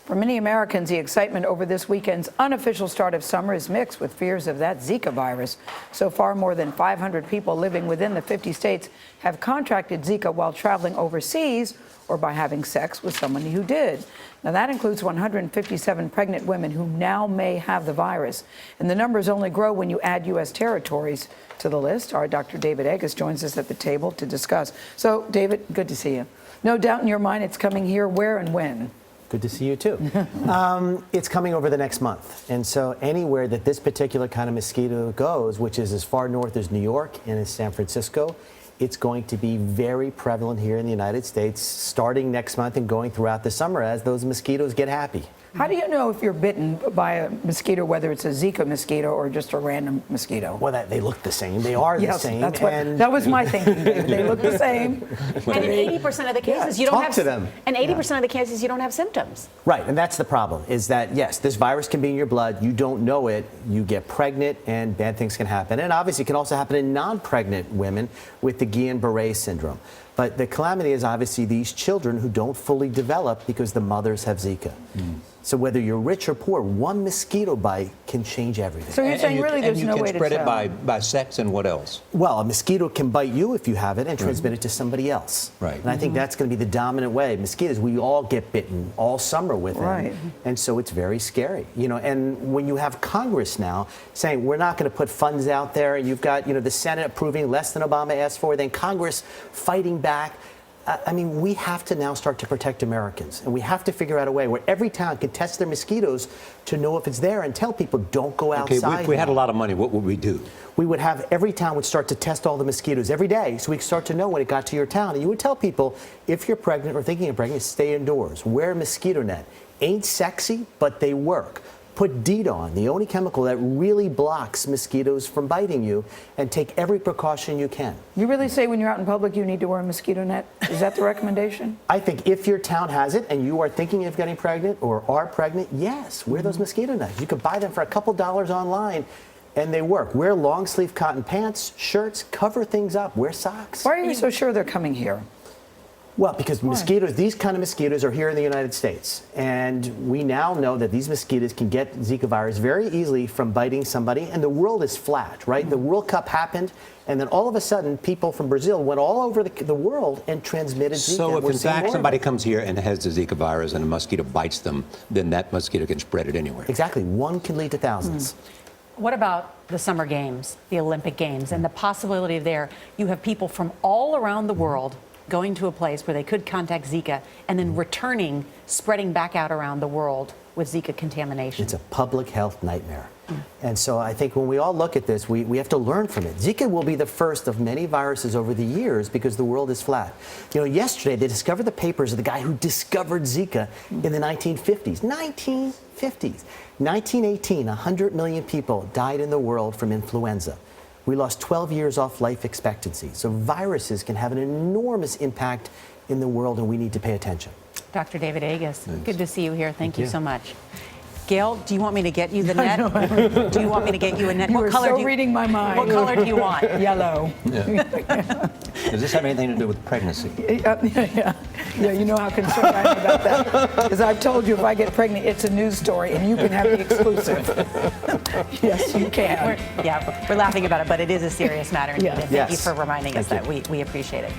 For many Americans, the excitement over this weekend's unofficial start of summer is mixed with fears of that Zika virus. So far, more than 500 people living within the 50 states have contracted Zika while traveling overseas or by having sex with someone who did. Now, that includes 157 pregnant women who now may have the virus. And the numbers only grow when you add U.S. territories to the list. Our Dr. David Agus joins us at the table to discuss. So, David, good to see you. No doubt in your mind it's coming here. Where and when? Good to see you, too. It's coming over the next month. And so anywhere that this particular kind of mosquito goes, which is as far north as New York and as San Francisco, it's going to be very prevalent here in the United States starting next month and going throughout the summer as those mosquitoes get happy. How do you know if you're bitten by a mosquito, whether it's a Zika mosquito or just a random mosquito? Well, they look the same. They are the same. That was my thinking, David. They look the same. And in 80% of the cases, you don't have them. And 80% of the cases, you don't have symptoms. Right, and that's the problem, is that, yes, this virus can be in your blood. You don't know it. You get pregnant, and bad things can happen. And obviously, it can also happen in non-pregnant women with the Guillain-Barré syndrome. But the calamity is obviously these children who don't fully develop because the mothers have Zika. So whether you're rich or poor, one mosquito bite can change everything. So you're saying really there's no way to tell. And you can spread it by sex and what else? Well, a mosquito can bite you if you have it and transmit it to somebody else. Right. And I think that's going to be the dominant way. Mosquitoes, we all get bitten all summer with them. Right. And so it's very scary. You know, and when you have Congress now saying we're not going to put funds out there, and you've got, the Senate approving less than Obama asked for, then Congress fighting back. I mean, we have to now start to protect Americans, and we have to figure out a way where every town can test their mosquitoes to know if it's there and tell people don't go outside. Okay, if we had a lot of money, what would we do? We would have every town would start to test all the mosquitoes every day, so we could start to know when it got to your town. And you would tell people, if you're pregnant or thinking of pregnant, stay indoors. Wear a mosquito net. Ain't sexy, but they work. Put DEET on, the only chemical that really blocks mosquitoes from biting you, and take every precaution you can. You really say when you're out in public you need to wear a mosquito net? Is that the recommendation? I think if your town has it and you are thinking of getting pregnant or are pregnant, yes, wear those mosquito nets. You could buy them for a couple dollars online, and they work. Wear long sleeve cotton pants, shirts, cover things up, wear socks. Why are you so sure they're coming here? Well, because mosquitoes, these kind of mosquitoes are here in the United States. And we now know that these mosquitoes can get Zika virus very easily from biting somebody. And the world is flat, right? The World Cup happened, and then all of a sudden, people from Brazil went all over the world and transmitted Zika. So if in fact somebody comes here and has the Zika virus and a mosquito bites them, then that mosquito can spread it anywhere. Exactly. One can lead to thousands. What about the Summer Games, the Olympic Games, and the possibility there you have people from all around the world going to a place where they could contact Zika and then returning, spreading back out around the world with Zika contamination? It's a public health nightmare. And so I think when we all look at this, we have to learn from it. Zika will be the first of many viruses over the years because the world is flat. Yesterday they discovered the papers of the guy who discovered Zika in the 1950s. 1950s. 1918, 100 million people died in the world from influenza. We lost 12 years off life expectancy. So viruses can have an enormous impact in the world, and we need to pay attention. Dr. David Agus, good to see you here. Thank you so much. Gail, do you want me to get you the net? Do you want me to get you a net? What color? Reading my mind. What color do you want? Yellow. Yeah. Does this have anything to do with pregnancy? Yeah, you know how concerned I am about that. Because I've told you if I get pregnant, it's a news story, and you can have the exclusive. Yes, you can. We're laughing about it, but it is a serious matter. Yeah. Thank you for reminding us that. We appreciate it.